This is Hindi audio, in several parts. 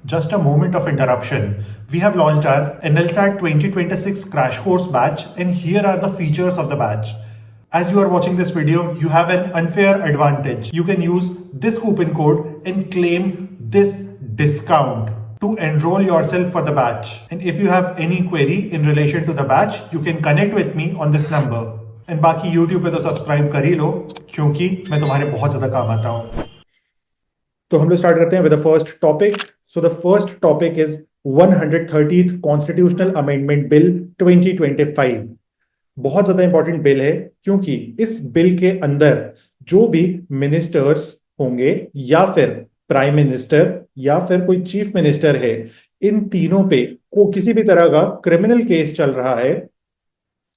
Just a moment of interruption. We have launched our NLSAT 2026 crash course batch, and here are the features of the batch. As you are watching this video, you have an unfair advantage. You can use this coupon code and claim this discount to enroll yourself for the batch. And if you have any query in relation to the batch, you can connect with me on this number. And बाकी YouTube पे तो सब्सक्राइब कर ही लो क्योंकि मैं तुम्हारे बहुत ज्यादा काम आता हूँ। तो हम लोग स्टार्ट करते हैं with the first topic. So the first topic is 130th constitutional amendment bill 2025। बहुत ज्यादा इंपॉर्टेंट बिल है क्योंकि इस बिल के अंदर जो भी मिनिस्टर्स होंगे या फिर प्राइम मिनिस्टर या फिर कोई चीफ मिनिस्टर है, इन तीनों पे को किसी भी तरह का क्रिमिनल केस चल रहा है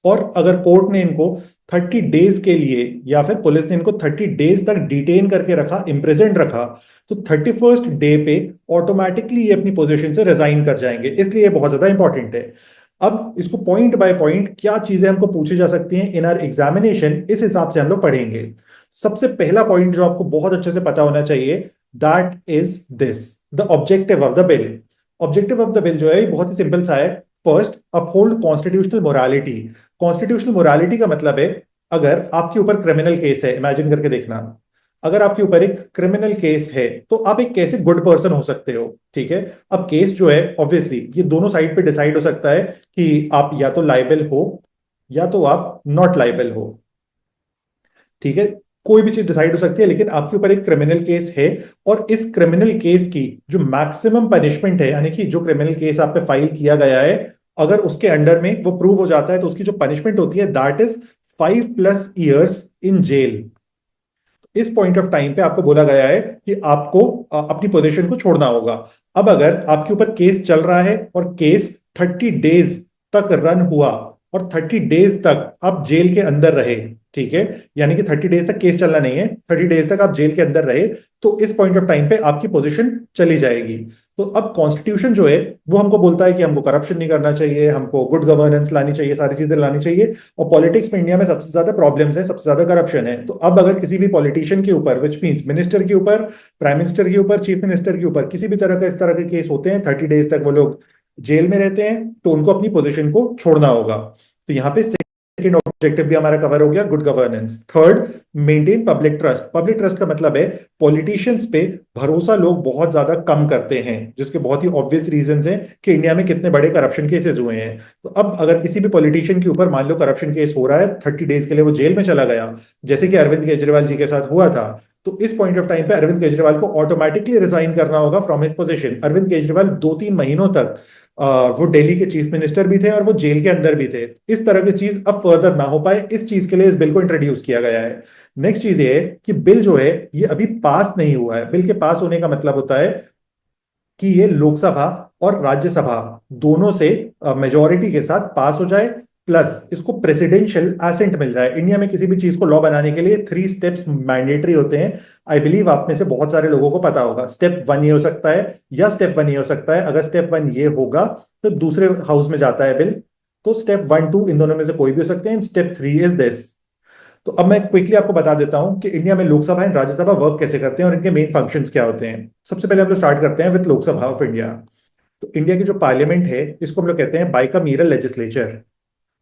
और अगर कोर्ट ने इनको 30 डेज के लिए या फिर पुलिस ने इनको 30 डेज तक डिटेन करके रखा, इम्प्रिजेंट रखा, तो 31st डे पे ऑटोमेटिकली ये अपनी पोजीशन से रिजाइन कर जाएंगे। इसलिए ये बहुत ज्यादा इंपॉर्टेंट है। अब इसको पॉइंट बाय पॉइंट क्या चीजें हमको पूछी जा सकती हैं इन आर एग्जामिनेशन, इस हिसाब से हम लोग पढ़ेंगे। सबसे पहला पॉइंट जो आपको बहुत अच्छे से पता होना चाहिए, that is this, the objective of the bill. Objective of the bill जो है बहुत ही सिंपल सा है। First, uphold constitutional morality. Constitutional morality का मतलब है अगर आपके ऊपर क्रिमिनल केस है, इमेजिन करके देखना, अगर आपके ऊपर एक क्रिमिनल केस है तो आप एक कैसे गुड पर्सन हो सकते हो। ठीक है, अब केस जो है ऑब्वियसली ये दोनों साइड पे डिसाइड हो सकता है कि आप या तो लाइबल हो या तो आप नॉट लाइबल हो। ठीक है, कोई भी चीज डिसाइड हो सकती है, लेकिन आपके ऊपर एक क्रिमिनल केस है और इस क्रिमिनल केस की जो मैक्सिमम पनिशमेंट है, यानी कि जो क्रिमिनल केस आप पे फाइल किया गया है, अगर उसके अंडर में वो प्रूव हो जाता है तो उसकी जो पनिशमेंट होती है that is 5+ years in jail. इस पॉइंट ऑफ टाइम पे आपको बोला गया है कि आपको अपनी पोजीशन को छोड़ना होगा। अब अगर आपके ऊपर केस चल रहा है और केस 30 डेज तक रन हुआ और 30 डेज तक आप जेल के अंदर रहे, ठीक है, यानी कि 30 डेज तक केस चलना नहीं है, 30 डेज तक आप जेल के अंदर रहे, तो इस पॉइंट ऑफ टाइम पे आपकी पोजीशन चली जाएगी। तो अब कॉन्स्टिट्यूशन जो है वो हमको बोलता है कि हमको करप्शन नहीं करना चाहिए, हमको गुड गवर्नेंस लानी चाहिए, सारी चीजें लानी चाहिए। और पॉलिटिक्स में इंडिया में सबसे ज्यादा प्रॉब्लम्स है, सबसे ज्यादा करप्शन है। तो अब अगर किसी भी पॉलिटिशियन के ऊपर, विच मींस मिनिस्टर के ऊपर, प्राइम मिनिस्टर के ऊपर, चीफ मिनिस्टर के ऊपर किसी भी तरह का इस तरह के केस होते हैं, 30 डेज तक वो लोग जेल में रहते हैं, तो उनको अपनी पोजीशन को छोड़ना होगा। तो यहाँ पे सेकंड ऑब्जेक्टिव भी हमारा कवर हो गया, good governance. Third, maintain public trust. Public trust का मतलब है पॉलिटिशियंस पे भरोसा लोग बहुत ज्यादा कम करते हैं, जिसके बहुत ही ऑब्वियस रीजंस हैं कि इंडिया में कितने बड़े करप्शन केसेस हुए हैं। तो अब अगर किसी भी पॉलिटिशियन के ऊपर मान लो करप्शन केस हो रहा है, 30 डेज के लिए वो जेल में चला गया, जैसे कि अरविंद केजरीवाल जी के साथ हुआ था, तो इस पॉइंट ऑफ टाइम पे अरविंद केजरीवाल को ऑटोमेटिकली रिजाइन करना होगा from his position. Arvind Kejriwal 2-3 महीनों तक वो दिल्ली के चीफ मिनिस्टर भी थे और वो जेल के अंदर भी थे। इस तरह की चीज अब फर्दर ना हो पाए, इस चीज के लिए इस बिल को इंट्रोड्यूस किया गया है। नेक्स्ट चीज ये है कि बिल जो है ये अभी पास नहीं हुआ है। बिल के पास होने का मतलब होता है कि ये लोकसभा और राज्यसभा दोनों से मेजोरिटी के साथ पास हो जाए, प्लस इसको प्रेसिडेंशियल एसेंट मिल जाए। इंडिया में किसी भी चीज को लॉ बनाने के लिए 3 स्टेप्स मैंडेटरी होते हैं। आई बिलीव आप में से बहुत सारे लोगों को पता होगा। स्टेप 1 ये हो सकता है या स्टेप 1 ये हो सकता है। अगर स्टेप 1 ये होगा तो दूसरे हाउस में जाता है बिल, तो स्टेप 1, 2 इन दोनों में से कोई भी हो सकते हैं। Step 3 is this. तो अब मैं क्विकली आपको बता देता हूं कि इंडिया में लोकसभा एंड राज्यसभा वर्क कैसे करते हैं और इनके मेन फंक्शंस क्या होते हैं। सबसे पहले हम लोग स्टार्ट करते हैं विद लोकसभा ऑफ इंडिया। तो इंडिया की जो पार्लियामेंट है इसको हम लोग कहते हैं बाइकामीरल लेजिस्लेचर।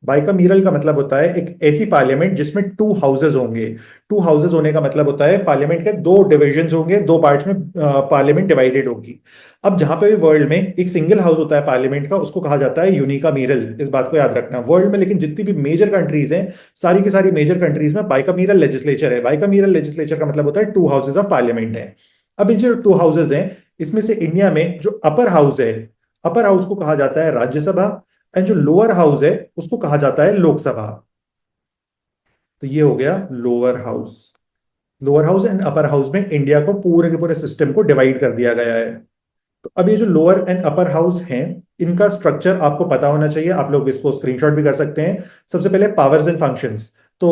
बाइकामीरल का मतलब होता है एक ऐसी पार्लियामेंट जिसमें 2 हाउसेज होंगे। 2 हाउसेज होने का मतलब होता है पार्लियामेंट के 2 डिविजन्स होंगे, 2 पार्ट्स में पार्लियामेंट डिवाइडेड होगी। अब जहां पे भी वर्ल्ड में एक सिंगल हाउस होता है पार्लियामेंट का, उसको कहा जाता है यूनिकामीरल। इस बात को याद रखना। वर्ल्ड में लेकिन जितनी भी मेजर कंट्रीज हैं, सारी की सारी मेजर कंट्रीज में बाइकामीरल लेजिस्लेचर है। बाइकामीरल लेजिस्लेचर का मतलब होता है 2 हाउसेज ऑफ पार्लियामेंट है। अब ये जो 2 हाउसेज हैं, इसमें से इंडिया में जो अपर हाउस है, अपर हाउस को कहा जाता है राज्यसभा, एंड जो लोअर हाउस है उसको कहा जाता है लोकसभा। तो ये हो गया lower house. Lower house and upper house में इंडिया को पूरे के पूरे सिस्टम को डिवाइड कर दिया गया है। तो अब ये जो लोअर एंड अपर हाउस हैं, इनका स्ट्रक्चर आपको पता होना चाहिए। आप लोग इसको स्क्रीनशॉट भी कर सकते हैं। सबसे पहले पावर्स एंड फंक्शंस। तो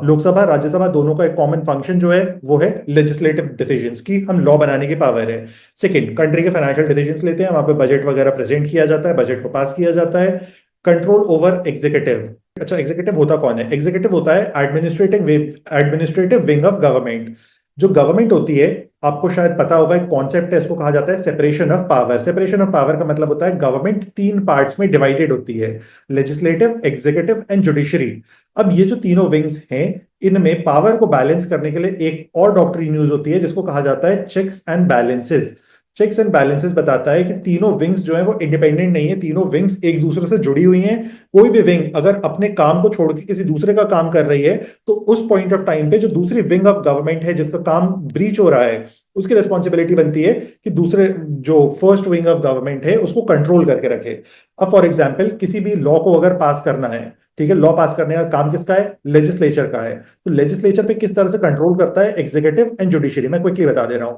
लोकसभा राज्यसभा दोनों का एक कॉमन फंक्शन जो है वो है लेजिस्लेटिव डिसीजंस की, हम लॉ बनाने की पावर है। सेकंड, कंट्री के फाइनेंशियल डिसीजंस लेते हैं, वहां पे बजट वगैरह प्रेजेंट किया जाता है, बजट को पास किया जाता है। Control over executive. अच्छा, एग्जीक्यूटिव होता कौन है? एग्जीक्यूटिव होता है एडमिनिस्ट्रेटिव विंग ऑफ गवर्नमेंट। जो गवर्नमेंट होती है, आपको शायद पता होगा, एक कॉन्सेप्ट है, इसको कहा जाता है separation of power. Separation of power का मतलब होता है गवर्नमेंट तीन पार्ट्स में डिवाइडेड होती है, लेजिस्लेटिव, एग्जीक्यूटिव एंड जुडिशरी। अब ये जो तीनों विंग्स हैं, इनमें पावर को बैलेंस करने के लिए एक और डॉक्ट्रिन यूज होती है जिसको कहा जाता है checks and balances. Checks and balances बताता है कि तीनों विंग्स जो है वो इंडिपेंडेंट नहीं है, तीनों विंग्स एक दूसरे से जुड़ी हुई हैं। कोई भी विंग अगर अपने काम को छोड़ के किसी दूसरे का काम कर रही है, तो उस पॉइंट ऑफ टाइम पे जो दूसरी विंग ऑफ गवर्नमेंट है जिसका काम ब्रीच हो रहा है, उसकी रिस्पॉन्सिबिलिटी बनती है कि दूसरे जो फर्स्ट विंग ऑफ गवर्नमेंट है उसको कंट्रोल करके रखे। अब फॉर एग्जाम्पल किसी भी लॉ को अगर पास करना है, ठीक है, लॉ पास करने का काम किसका है? लेजिस्लेचर का है। तो लेजिस्लेचर पे किस तरह से कंट्रोल करता है? Executive and judiciary. मैं क्विकली बता दे रहा हूं।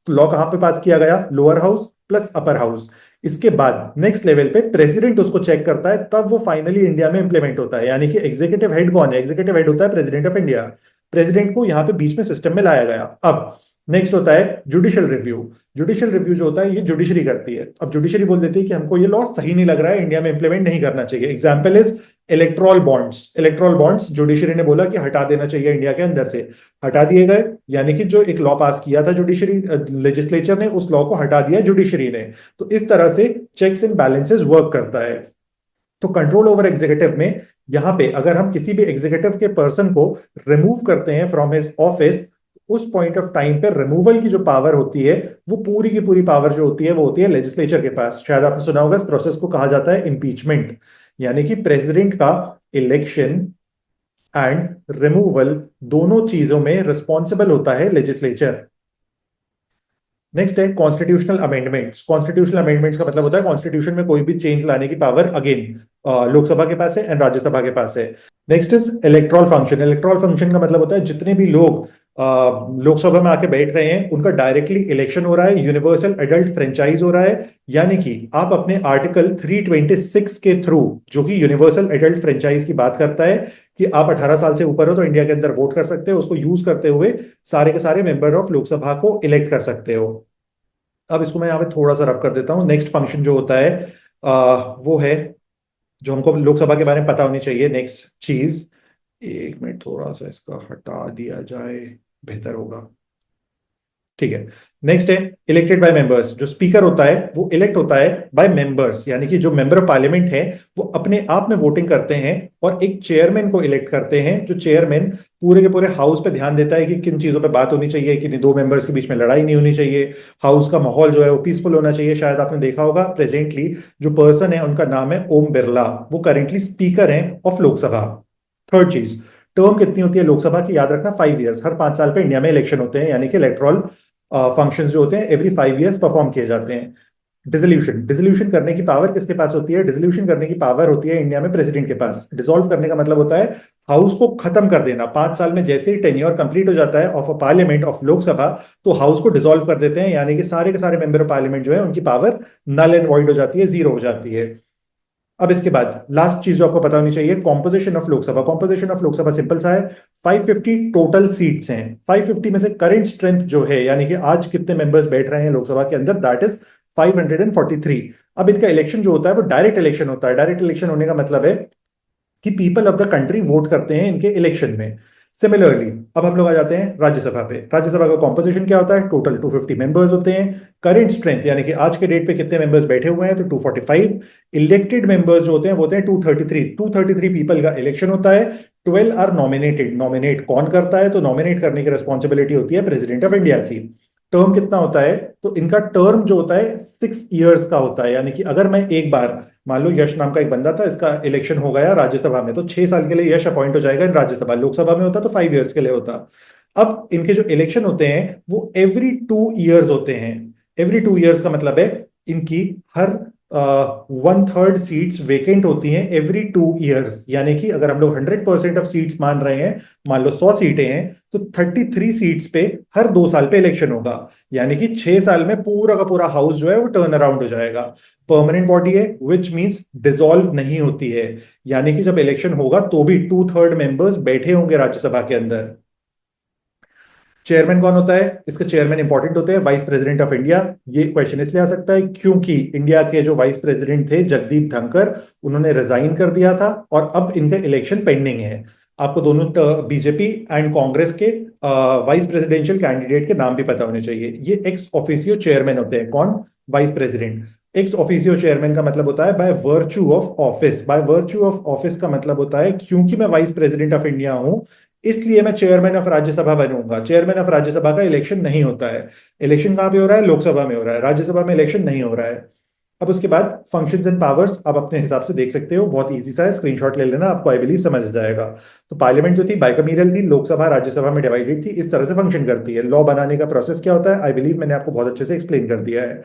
तो लॉ कहां पे पास किया गया? Lower house plus upper house. इसके बाद नेक्स्ट लेवल पे प्रेसिडेंट उसको चेक करता है, तब वो फाइनली इंडिया में इंप्लीमेंट होता है। यानी कि एग्जीक्यूटिव हेड कौन है? एग्जीक्यूटिव हेड होता है प्रेसिडेंट ऑफ इंडिया। प्रेसिडेंट को यहां पे बीच में सिस्टम में लाया गया। अब नेक्स्ट होता है जुडिशियल रिव्यू। जुडिशियल रिव्यू जो होता है ये जुडिशरी करती है। अब जुडिशरी बोल देती है कि हमको ये लॉ सही नहीं लग रहा है, इंडिया में इंप्लीमेंट नहीं करना चाहिए। Example is electoral bonds. Electoral bonds judiciary ने बोला कि हटा देना चाहिए इंडिया के अंदर से, हटा दिए गए। यानी कि जो एक लॉ पास किया था जुडिशरी लेजिस्लेचर ने, उस लॉ को हटा दिया जुडिशरी ने। तो इस तरह से चेक्स एंड बैलेंसेस वर्क करता है। तो कंट्रोल ओवर एग्जीक्यूटिव में यहां पे अगर हम किसी भी एग्जीक्यूटिव के पर्सन को रिमूव करते हैं फ्रॉम हिज ऑफिस, उस पॉइंट ऑफ टाइम पे रिमूवल की जो पावर होती है, वो पूरी की पूरी पावर जो होती है वो होती है लेजिस्लेचर के पास। शायद आपने सुना होगा, इस प्रोसेस को कहा जाता है इम्पीचमेंट। यानी कि प्रेसिडेंट का इलेक्शन एंड रिमूवल दोनों चीजों में रिस्पॉन्सिबल होता है लेजिस्लेचर। नेक्स्ट है कॉन्स्टिट्यूशनल अमेंडमेंट्स। कॉन्स्टिट्यूशनल अमेंडमेंट्स का मतलब होता है कॉन्स्टिट्यूशन में कोई भी चेंज लाने की पावर अगेन लोकसभा के पास है एंड राज्यसभा के पास है। Next is electoral function. Electoral function का मतलब होता है जितने भी लोग लोकसभा में आके बैठ रहे हैं उनका डायरेक्टली इलेक्शन हो रहा है, यूनिवर्सल एडल्ट फ्रेंचाइज हो रहा है। यानी कि आप अपने आर्टिकल 326 के थ्रू, जो कि यूनिवर्सल एडल्ट फ्रेंचाइज की बात करता है कि आप 18 साल से ऊपर हो तो इंडिया के अंदर वोट कर सकते हो, उसको यूज करते हुए सारे के सारे मेंबर ऑफ लोकसभा को इलेक्ट कर सकते हो। अब इसको मैं यहाँ पे थोड़ा सा रब कर देता हूँ। नेक्स्ट फंक्शन जो होता है वो है, जो हमको लोकसभा के बारे में पता होनी चाहिए। नेक्स्ट चीज, एक मिनट थोड़ा सा इसका हटा दिया जाए, बेहतर होगा। ठीक है। नेक्स्ट है इलेक्टेड बाय मेंबर्स। जो स्पीकर होता है वो इलेक्ट होता है बाय मेंबर्स, यानी कि जो मेंबर ऑफ पार्लियामेंट है वो अपने आप में वोटिंग करते हैं और एक चेयरमैन को इलेक्ट करते हैं। जो चेयरमैन पूरे के पूरे हाउस पे ध्यान देता है कि किन चीजों पे बात होनी चाहिए, कि दो मेंबर्स के बीच में लड़ाई नहीं होनी चाहिए, हाउस का माहौल जो है वो पीसफुल होना चाहिए। शायद आपने देखा होगा प्रेजेंटली जो पर्सन है उनका नाम है ओम बिरला, वो करेंटली स्पीकर हैं ऑफ लोकसभा। थर्ड चीज, टर्म कितनी होती है लोकसभा की? याद रखना 5 ईयर्स। हर 5 साल पे इंडिया में इलेक्शन होते हैं, यानी कि इलेक्ट्रॉल फंक्शंस जो होते हैं एवरी 5 ईयर्स परफॉर्म किए जाते हैं। डिसोल्यूशन। डिसोल्यूशन करने की पावर किसके पास होती है? डिसोल्यूशन करने की पावर होती है इंडिया में प्रेसिडेंट के पास। डिसॉल्व करने का मतलब होता है हाउस को खत्म कर देना। 5 साल में जैसे ही टेन्योर कंप्लीट हो जाता है of a parliament of Lok Sabha, तो हाउस को डिसॉल्व कर देते हैं, यानी कि सारे के सारे मेंबर ऑफ पार्लियामेंट जो है उनकी पावर नल एंड वॉइड हो जाती है, जीरो हो जाती है। अब इसके बाद लास्ट चीज जो आपको पता होनी चाहिए, composition of Lok Sabha. Composition of Lok Sabha simple सा है, 550 टोटल सीट्स हैं। 550 में से करंट स्ट्रेंथ जो है, यानी कि आज कितने मेंबर्स बैठ रहे हैं लोकसभा के अंदर, दैट इज 543। अब इनका इलेक्शन जो होता है वो डायरेक्ट इलेक्शन होता है। डायरेक्ट इलेक्शन होने का मतलब है कि people of the country vote करते हैं इनके इलेक्शन में। सिमिलरली अब हम लोग आ जाते हैं राज्यसभा पे। राज्यसभा का कॉम्पोजिशन क्या होता है? टोटल 250 मेंबर्स होते हैं। करेंट स्ट्रेंथ यानी कि आज के डेट पे कितने मेंबर्स बैठे हुए हैं, तो 245। इलेक्टेड मेंबर्स जो होते हैं वो होते हैं 233। 233 पीपल का इलेक्शन होता है। 12 आर नॉमिनेटेड। नॉमिनेट कौन करता है? तो नॉमिनेट करने की रिस्पॉन्सिबिलिटी होती है प्रेसिडेंट ऑफ इंडिया की। टर्म कितना होता है? तो इनका टर्म जो होता है 6 ईयर्स का होता है। यानी कि अगर मैं एक बार, मान लो यश नाम का एक बंदा था, इसका इलेक्शन हो गया राज्यसभा में, तो 6 साल के लिए यश अपॉइंट हो जाएगा इन राज्यसभा। लोकसभा में होता तो 5 ईयर्स के लिए होता। अब इनके जो इलेक्शन होते हैं वो एवरी 2 ईयर्स होते हैं। एवरी 2 ईयर्स का मतलब है इनकी हर 1/3 सीट्स वेकेंट होती हैं एवरी 2 ईयर्स। यानी कि अगर हम लोग 100% ऑफ सीट्स मान रहे हैं, मान लो 100 सीटें हैं, तो 33 सीट्स पे हर 2 साल पे इलेक्शन होगा। यानी कि 6 साल में पूरा का पूरा हाउस जो है वो टर्न अराउंड हो जाएगा। परमानेंट बॉडी है, विच मींस डिसॉल्व नहीं होती है। यानी कि जब इलेक्शन होगा तो भी 2/3 मेंबर्स बैठे होंगे राज्यसभा के अंदर। चेयरमैन कौन होता है? इसके चेयरमैन इंपॉर्टेंट होते हैं वाइस प्रेसिडेंट ऑफ इंडिया। ये क्वेश्चन इसलिए आ सकता है क्योंकि इंडिया के जो वाइस प्रेसिडेंट थे जगदीप धनखड़, उन्होंने रिजाइन कर दिया था और अब इनका इलेक्शन पेंडिंग है। आपको दोनों बीजेपी एंड कांग्रेस के वाइस प्रेसिडेंशियल कैंडिडेट के नाम भी पता होने चाहिए। ये एक्स ऑफिशियो चेयरमैन होते हैं। कौन? Vice president. Ex officio chairman का मतलब होता है by virtue of office. By virtue of office का मतलब होता है क्योंकि मैं वाइस प्रेसिडेंट ऑफ इंडिया हूं, इसलिए मैं चेयरमैन ऑफ राज्यसभा बनूंगा। चेयरमैन ऑफ राज्यसभा का इलेक्शन नहीं होता है। इलेक्शन कहां पे हो रहा है? लोकसभा में हो रहा है। राज्यसभा में इलेक्शन नहीं हो रहा है। अब उसके बाद फंक्शंस एंड पावर्स आप अपने हिसाब से देख सकते हो, बहुत इजी सा है, स्क्रीनशॉट ले लेना, आपको आई बिलीव समझ जाएगा। तो पार्लियामेंट जो थी बाइकमीरियल थी, लोकसभा राज्यसभा में डिवाइडेड थी, इस तरह से फंक्शन करती है। लॉ बनाने का प्रोसेस क्या होता है, आई बिलीव मैंने आपको बहुत अच्छे से एक्सप्लेन कर दिया है।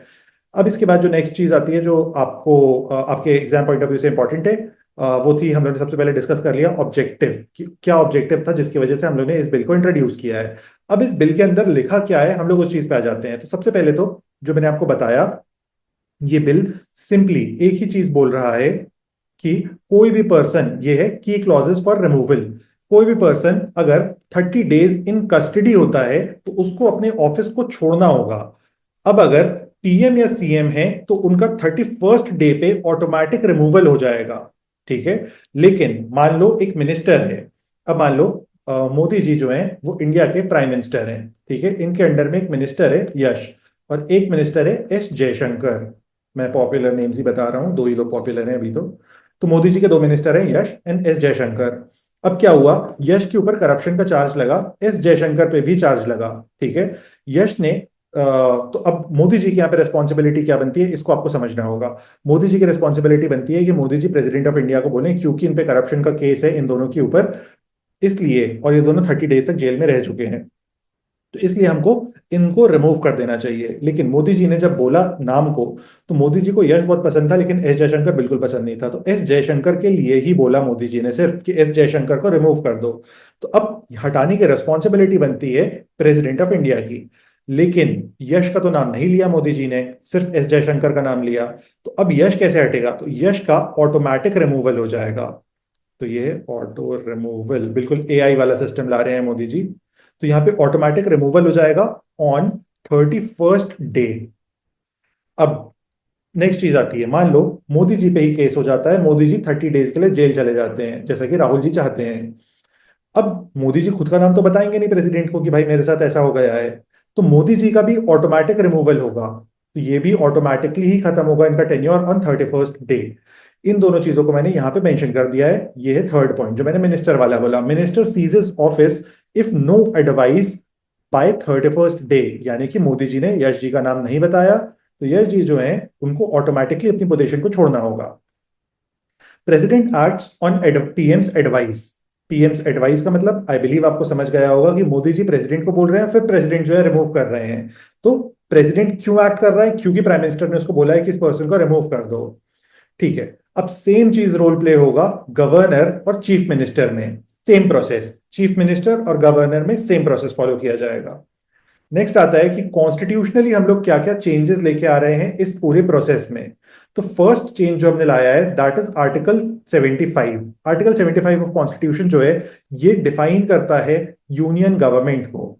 अब इसके बाद जो नेक्स्ट चीज आती है जो आपको आपके एग्जाम पॉइंट ऑफ व्यू से इंपॉर्टेंट है, वो थी, हम लोगों ने सबसे पहले डिस्कस कर लिया ऑब्जेक्टिव, क्या ऑब्जेक्टिव था जिसकी वजह से हम लोग ने इस बिल को इंट्रोड्यूस किया है। अब इस बिल के अंदर लिखा क्या है, हम लोग उस चीज पे आ जाते हैं। तो सबसे पहले तो जो मैंने आपको बताया, ये बिल सिंपली एक ही चीज बोल रहा है कि कोई भी पर्सन, ये है की क्लॉजेस फॉर रिमूवल, कोई भी पर्सन अगर 30 डेज इन कस्टडी होता है तो उसको अपने ऑफिस को छोड़ना होगा। अब अगर पीएम या सीएम है तो उनका 31st डे पे ऑटोमेटिक रिमूवल हो जाएगा। ठीक है। लेकिन मान लो एक मिनिस्टर है, अब मान लो मोदी जी जो हैं वो इंडिया के प्राइम मिनिस्टर हैं। ठीक है। इनके अंडर में एक मिनिस्टर है यश, और एक मिनिस्टर है एस जयशंकर। मैं पॉपुलर नेम्स ही बता रहा हूं, दो ही लोग पॉपुलर हैं अभी तो मोदी जी के दो मिनिस्टर हैं, यश एंड एस जयशंकर। अब क्या हुआ, यश के ऊपर करप्शन का चार्ज लगा, एस जयशंकर पे भी चार्ज लगा। ठीक है। यश ने तो अब मोदी जी की यहाँ पे रेस्पॉन्सिबिलिटी क्या बनती है, इसको आपको समझना होगा। मोदी जी की रेस्पॉन्सिबिलिटी बनती है कि Modi ji president of India को बोले, क्योंकि इन पे करप्शन का केस है इन दोनों के ऊपर, इसलिए, और ये दोनों 30 डेज तक जेल में रह चुके हैं, तो इसलिए हमको इनको रिमूव कर देना चाहिए। लेकिन मोदी जी ने जब बोला नाम को, तो मोदी जी को यश बहुत पसंद था लेकिन एस जयशंकर बिल्कुल पसंद नहीं था, तो एस जयशंकर के लिए ही बोला मोदी जी ने सिर्फ कि एस जयशंकर को रिमूव कर दो। तो अब हटाने की रिस्पॉन्सिबिलिटी बनती है प्रेसिडेंट ऑफ इंडिया की। लेकिन यश का तो नाम नहीं लिया मोदी जी ने, सिर्फ एस जयशंकर का नाम लिया। तो अब यश कैसे हटेगा, तो यश का ऑटोमेटिक रिमूवल हो जाएगा। तो ये ऑटो रिमूवल बिल्कुल एआई वाला सिस्टम ला रहे हैं मोदी जी। तो यहां पे ऑटोमेटिक रिमूवल हो जाएगा ऑन 31st डे। अब नेक्स्ट चीज आती है, मान लो मोदी जी पे ही केस हो जाता है, मोदी जी 30 डेज के लिए जेल चले जाते हैं जैसा कि राहुल जी चाहते हैं। अब मोदी जी खुद का नाम तो बताएंगे नहीं प्रेसिडेंट को कि भाई मेरे साथ ऐसा हो गया है, तो मोदी जी का भी ऑटोमेटिक रिमूवल होगा। तो ये भी ऑटोमेटिकली ही खत्म होगा इनका टेन्योर ऑन 31st डे। इन दोनों चीजों को मैंने यहां पे मेंशन कर दिया है। ये है थर्ड पॉइंट जो मैंने मिनिस्टर वाला बोला, minister ceases office if no advice by 31st day, यानी कि मोदी जी ने यश जी का नाम नहीं बताया, तो यश जी जो है उनको ऑटोमेटिकली अपनी पोजीशन को छोड़ना होगा। President acts on PM's advice. PM's advice का मतलब आई बिलीव आपको समझ गया होगा कि मोदी जी प्रेसिडेंट को बोल रहे हैं, फिर प्रेसिडेंट जो है रिमूव कर रहे हैं। तो प्रेसिडेंट क्यों एक्ट कर रहा है, क्योंकि प्राइम मिनिस्टर ने उसको बोला है कि इस पर्सन को रिमूव कर दो। ठीक है। अब सेम चीज रोल प्ले होगा गवर्नर और चीफ मिनिस्टर में, सेम प्रोसेस, चीफ मिनिस्टर और गवर्नर में सेम प्रोसेस फॉलो किया जाएगा। नेक्स्ट आता है कि कॉन्स्टिट्यूशनली हम लोग क्या क्या चेंजेस लेके आ रहे हैं इस पूरे प्रोसेस में। तो फर्स्ट चेंज जो हमने लाया है that is article 75। Article 75 of constitution जो है ये डिफाइन करता है यूनियन गवर्नमेंट को।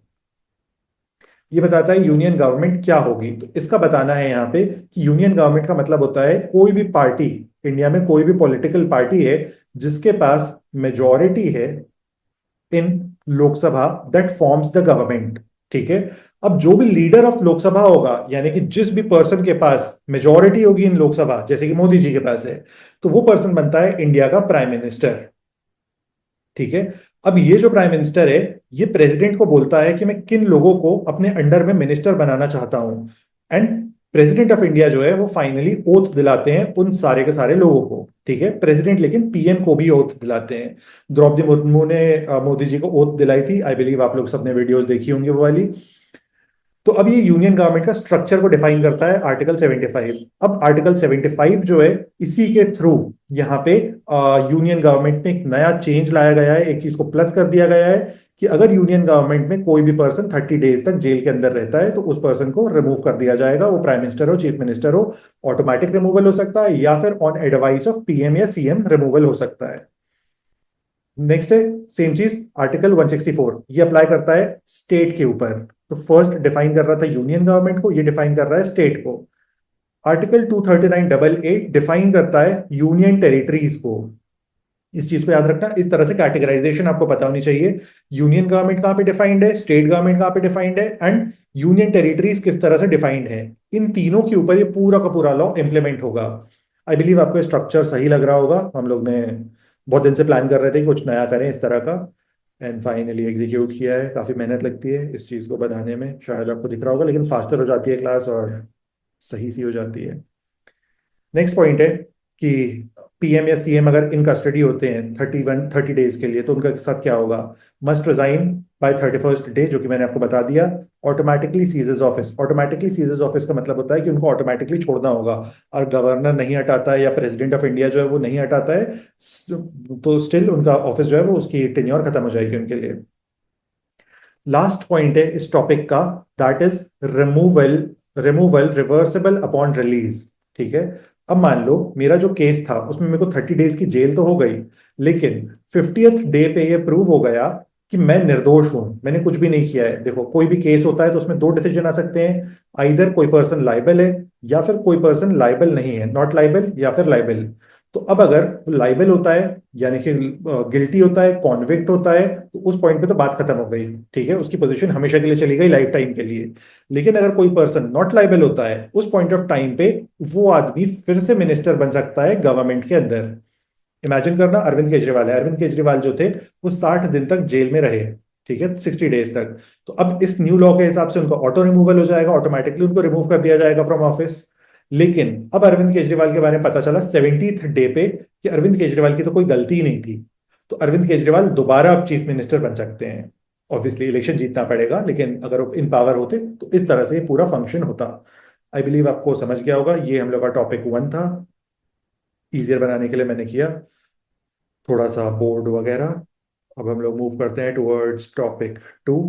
ये बताता है यूनियन गवर्नमेंट क्या होगी। तो इसका बताना है यहाँ पे कि यूनियन गवर्नमेंट का मतलब होता है कोई भी पार्टी, इंडिया में कोई भी पॉलिटिकल पार्टी है जिसके पास मेजॉरिटी है in Lok Sabha, that forms the government. ठीक है। अब जो भी लीडर ऑफ लोकसभा होगा, यानी कि जिस भी पर्सन के पास मेजॉरिटी होगी इन लोकसभा, जैसे कि मोदी जी के पास है, तो वो पर्सन बनता है इंडिया का प्राइम मिनिस्टर। ठीक है। अब ये जो प्राइम मिनिस्टर है ये प्रेसिडेंट को बोलता है कि मैं किन लोगों को अपने अंडर में मिनिस्टर बनाना चाहता हूं, एंड प्रेसिडेंट ऑफ इंडिया जो है वो फाइनली ओथ दिलाते हैं उन सारे के सारे लोगों को। ठीक है। प्रेसिडेंट लेकिन पीएम को भी ओथ दिलाते हैं। द्रौपदी मुर्मू ने मोदी जी को ओथ दिलाई थी, आई बिलीव आप लोग सबने वीडियोस देखी होंगी वो वाली। तो अब ये यूनियन गवर्नमेंट का स्ट्रक्चर को डिफाइन करता है आर्टिकल 75। अब आर्टिकल 75 जो है इसी के थ्रू यहाँ पे यूनियन गवर्नमेंट में एक नया चेंज लाया गया है, एक चीज को प्लस कर दिया गया है कि अगर यूनियन गवर्नमेंट में कोई भी पर्सन 30 डेज तक जेल के अंदर रहता है तो उस पर्सन को रिमूव कर दिया जाएगा, वो प्राइम मिनिस्टर हो चीफ मिनिस्टर हो। ऑटोमेटिक रिमूवल हो सकता है या फिर ऑन एडवाइस ऑफ पीएम या सीएम रिमूवल हो सकता है। नेक्स्ट है सेम चीज आर्टिकल 164, ये अप्लाई करता है स्टेट के ऊपर। तो फर्स्ट डिफाइन कर रहा था यूनियन गवर्नमेंट को, ये डिफाइन कर रहा है स्टेट को। आर्टिकल 239 AA डिफाइन करता है यूनियन टेरिटरीज को। इस चीज को याद रखना। इस तरह से कैटेगराइजेशन आपको पता होनी चाहिए। यूनियन गवर्नमेंट कहाँ पे डिफाइंड है, स्टेट गवर्नमेंट कहाँ पे डिफाइंड है, एंड यूनियन टेरिटरीज किस तरह से डिफाइंड है। इन तीनों के ऊपर ये पूरा का पूरा लॉ इंप्लीमेंट होगा। आई बिलीव आपको स्ट्रक्चर सही लग रहा होगा। हम लोग ने बहुत दिन से प्लान कर रहे थे कि कुछ नया करें इस तरह का, एंड फाइनली एग्जीक्यूट किया है। काफी मेहनत लगती है इस चीज को बनाने में, शायद आपको दिख रहा होगा, लेकिन फास्टर हो जाती है क्लास और सही सी हो जाती है। नेक्स्ट पॉइंट है कि पीएम या सीएम अगर इन कस्टडी होते हैं 30 डेज के लिए, तो उनका साथ क्या होगा। Must resign bye 31st day, जो कि मैंने आपको बता दिया। Automatically ceases office, automatically ceases office का मतलब होता है कि उनको ऑटोमेटिकली छोड़ना होगा। और गवर्नर नहीं हटाता है या प्रेसिडेंट ऑफ इंडिया जो है वो नहीं हटाता है, तो स्टिल उनका ऑफिस जो है वो उसकी टेन्योर खत्म हो जाएगी उनके लिए। लास्ट पॉइंट है इस टॉपिक का, that is removal, removal reversible upon release. ठीक है, अब मान लो मेरा जो केस था उसमें मेरे को 30 डेज की जेल तो हो गई, लेकिन 50th डे पे ये प्रूव हो गया कि मैं निर्दोष हूं, मैंने कुछ भी नहीं किया है। देखो कोई भी केस होता है तो उसमें दो डिसीजन आ सकते हैं, आइदर कोई पर्सन लाइबल है या फिर कोई पर्सन लाइबल नहीं है, नॉट लाइबल या फिर लाइबल। तो अब अगर लाइबल होता है यानी कि गिल्टी होता है, कॉन्विक्ट होता है, तो उस पॉइंट पे तो बात खत्म हो गई। ठीक है, उसकी पोजीशन हमेशा के लिए चली गई, लाइफ टाइम के लिए। लेकिन अगर कोई पर्सन नॉट लाइबल होता है, उस पॉइंट ऑफ टाइम पे वो आदमी फिर से मिनिस्टर बन सकता है गवर्नमेंट के अंदर। इमेजिन करना, अरविंद केजरीवाल है, अरविंद केजरीवाल जो थे वो 60 दिन तक जेल में रहे, ठीक है, 60 डेज तक। तो अब इस न्यू लॉ के हिसाब से उनका ऑटो रिमूवल हो जाएगा, ऑटोमेटिकली उनको रिमूव कर दिया जाएगा फ्रॉम ऑफिस। लेकिन अब अरविंद केजरीवाल के बारे में पता चला 70th डे पे कि अरविंद केजरीवाल की तो कोई गलती ही नहीं थी। तो अरविंद केजरीवाल दोबारा अब चीफ मिनिस्टर बन सकते हैं। ऑब्वियसली इलेक्शन जीतना पड़ेगा, लेकिन अगर वो इन पावर होते तो इस तरह से ये पूरा फंक्शन होता। आई बिलीव आपको समझ गया होगा। ये हम लोग का टॉपिक 1 था, इजियर बनाने के लिए मैंने किया थोड़ा सा बोर्ड वगैरह। अब हम लोग मूव करते हैं टुवर्ड्स टॉपिक 2।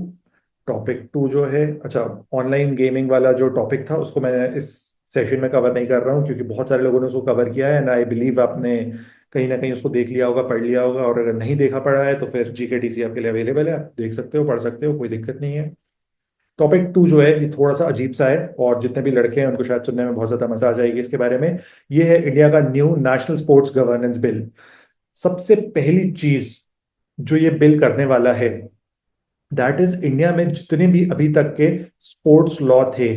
टॉपिक 2 जो है, अच्छा, ऑनलाइन गेमिंग वाला जो टॉपिक था उसको मैं इस सेशन में कवर नहीं कर रहा हूँ, क्योंकि बहुत सारे लोगों ने उसको कवर किया है, एंड आई बिलीव आपने कहीं ना कहीं उसको देख लिया होगा, पढ़ लिया होगा। और अगर नहीं देखा पढ़ा है तो फिर जीकेटीसी आपके लिए अवेलेबल है, आप देख सकते हो, पढ़ सकते हो, कोई दिक्कत नहीं है। टॉपिक 2 जो है ये थोड़ा सा अजीब सा है, और जितने भी लड़के हैं उनको शायद सुनने में बहुत ज्यादा मजा आ जाएगी इसके बारे में। ये है इंडिया का new national sports governance bill. सबसे पहली चीज जो ये बिल करने वाला है, दैट इज इंडिया में जितने भी अभी तक के स्पोर्ट्स लॉ थे,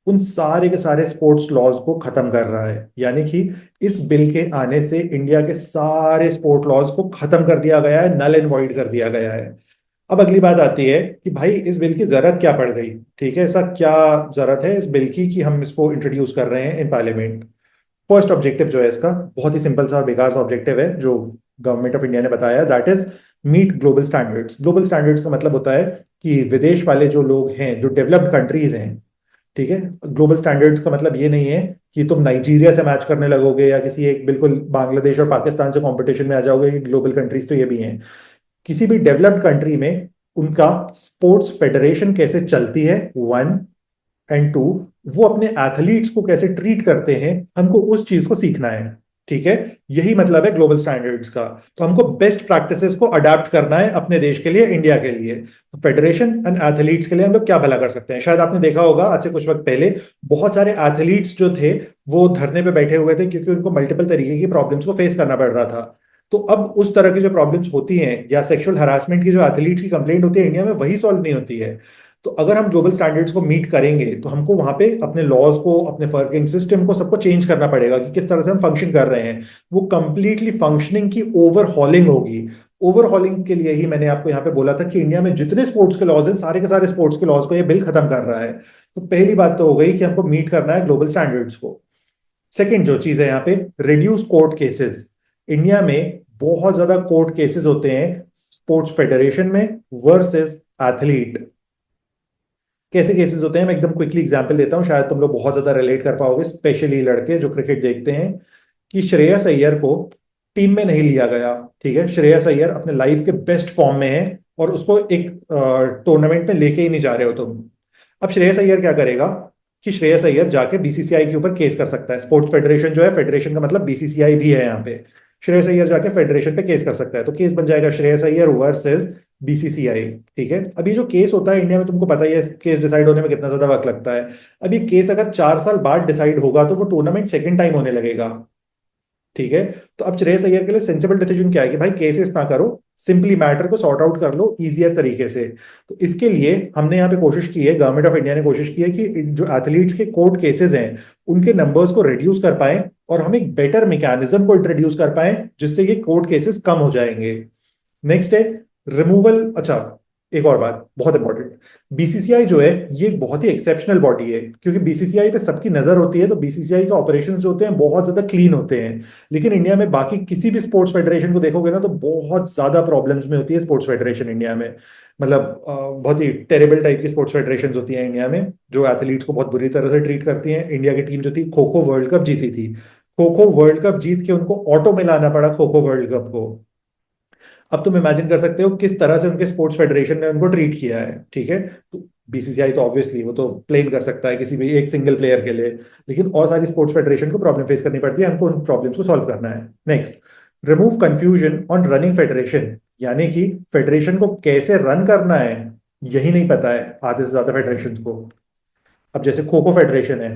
उन सारे के सारे स्पोर्ट्स लॉज को खत्म कर रहा है। यानी कि इस बिल के आने से इंडिया के सारे स्पोर्ट लॉज को खत्म कर दिया गया है, नल एंड वॉइड कर दिया गया है। अब अगली बात आती है कि भाई इस बिल की जरूरत क्या पड़ गई। ठीक है, ऐसा क्या जरूरत है इस बिल की कि हम इसको इंट्रोड्यूस कर रहे हैं इन पार्लियामेंट। फर्स्ट ऑब्जेक्टिव जो है इसका बहुत ही सिंपल सा और बेकार सा ऑब्जेक्टिव है, जो गवर्नमेंट ऑफ इंडिया ने बताया, that is meet global standards. Global standards का मतलब होता है कि विदेश वाले जो लोग हैं, जो डेवलप्ड कंट्रीज हैं, ठीक है, ग्लोबल स्टैंडर्ड्स का मतलब ये नहीं है कि तुम नाइजीरिया से मैच करने लगोगे या किसी एक बिल्कुल बांग्लादेश और पाकिस्तान से कंपटीशन में आ जाओगे। ग्लोबल कंट्रीज तो ये भी हैं। किसी भी डेवलप्ड कंट्री में उनका स्पोर्ट्स फेडरेशन कैसे चलती है, 1, एंड 2, वो अपने एथलीट्स को कैसे ट्रीट करते हैं, हमको उस चीज को सीखना है। ठीक है, यही मतलब है ग्लोबल स्टैंडर्ड्स का। तो हमको बेस्ट प्रैक्टिसेस को अडाप्ट करना है अपने देश के लिए, इंडिया के लिए। तो फेडरेशन एंड एथलीट्स के लिए हम लोग क्या भला कर सकते हैं। शायद आपने देखा होगा आज से कुछ वक्त पहले बहुत सारे एथलीट्स जो थे वो धरने पे बैठे हुए थे, क्योंकि उनको मल्टीपल तरीके की प्रॉब्लम्स को फेस करना पड़ रहा था। तो अब उस तरह की जो प्रॉब्लम्स होती हैं या सेक्सुअल हरासमेंट की जो एथलीट्स की कंप्लेंट होती है इंडिया में, वही सॉल्व नहीं होती है। तो अगर हम ग्लोबल स्टैंडर्ड्स को मीट करेंगे तो हमको वहां पे अपने लॉज को, अपने वर्किंग सिस्टम को, सबको चेंज करना पड़ेगा कि किस तरह से हम फंक्शन कर रहे हैं। वो कंप्लीटली फंक्शनिंग की ओवरहॉलिंग होगी। ओवरहॉलिंग के लिए ही मैंने आपको यहाँ पे बोला था कि इंडिया में जितने स्पोर्ट्स के लॉज हैं, सारे के सारे स्पोर्ट्स के लॉज को ये बिल खत्म कर रहा है। तो पहली बात तो हो गई कि हमको मीट करना है ग्लोबल स्टैंडर्ड्स को। सेकेंड जो चीज है यहाँ पे, रिड्यूस कोर्ट केसेस। इंडिया में बहुत ज्यादा कोर्ट केसेस होते हैं स्पोर्ट्स फेडरेशन में वर्सेस एथलीट। कैसे केसेस होते हैं, मैं एकदम क्विकली एग्जांपल देता हूं, शायद तुम लोग बहुत ज्यादा रिलेट कर पाओगे, स्पेशली लड़के जो क्रिकेट देखते हैं। कि श्रेयस अय्यर को टीम में नहीं लिया गया। ठीक है, श्रेयस अय्यर अपने लाइफ के बेस्ट फॉर्म में है और उसको एक टूर्नामेंट में लेके ही नहीं जा रहे हो तुम। अब श्रेयस अय्यर क्या करेगा कि श्रेयस अय्यर जाके बीसीसीआई के ऊपर केस कर सकता है। स्पोर्ट्स फेडरेशन जो है, फेडरेशन का मतलब बीसीसीआई भी है यहाँ पे। श्रेयस अय्यर जाके फेडरेशन पे केस कर सकता है, तो केस बन जाएगा श्रेयस अय्यर वर्सेस बीसीसीआई। ठीक है, अभी जो केस होता है इंडिया में, तुमको पता ही है केस डिसाइड होने में कितना ज्यादा वक्त लगता है। अब ये केस अगर 4 साल बाद डिसाइड होगा तो वो टूर्नामेंट सेकंड टाइम होने लगेगा। ठीक है। तो अब श्रेयस अय्यर के लिए सेंसिबल डिसीजन क्या है कि भाई केसेस ना करो, सिंपली मैटर को सॉर्ट आउट कर लो इजियर तरीके से। तो इसके लिए हमने यहाँ पे कोशिश की है, गवर्नमेंट ऑफ इंडिया ने कोशिश की है कि जो एथलीट्स के कोर्ट केसेस हैं उनके नंबर्स को रिड्यूस कर पाए और हम एक बेटर मैकेनिज्म को इंट्रोड्यूस कर पाए जिससे ये कोर्ट केसेस कम हो जाएंगे। नेक्स्ट है रिमूवल। अच्छा, एक और बात बहुत इंपॉर्टेंट, बीसीसीआई जो है ये एक बहुत ही एक्सेप्शनल बॉडी है, क्योंकि बीसीसीआई पे सबकी नजर होती है, तो बीसीसीआई के ऑपरेशंस जो होते हैं बहुत ज्यादा क्लीन होते हैं। लेकिन इंडिया में बाकी किसी भी स्पोर्ट्स फेडरेशन को देखोगे ना तो बहुत ज्यादा प्रॉब्लम्स में होती है स्पोर्ट्स फेडरेशन इंडिया में। मतलब बहुत ही टेरेबल टाइप की स्पोर्ट्स फेडरेशन होती है इंडिया में, जो एथलीट्स को बहुत बुरी तरह से ट्रीट करती हैं। इंडिया की टीम जो थी खो खो वर्ल्ड कप जीती थी, खो खो वर्ल्ड कप जीत के उनको ऑटो में लाना पड़ा खो खो वर्ल्ड कप को। अब तुम इमेजिन कर सकते हो किस तरह से उनके स्पोर्ट्स फेडरेशन ने उनको ट्रीट किया है। ठीक है, तो बीसीसीआई तो ऑब्वियसली वो तो प्लेन कर सकता है किसी भी एक सिंगल प्लेयर के लिए, लेकिन और सारी स्पोर्ट्स फेडरेशन को प्रॉब्लम फेस करनी पड़ती है, हमको उन प्रॉब्लम्स को सॉल्व करना है। Next, remove confusion on running federation, यानी कि फेडरेशन को कैसे रन करना है यही नहीं पता है आधे से ज्यादा फेडरेशन को। अब जैसे खो खो फेडरेशन है,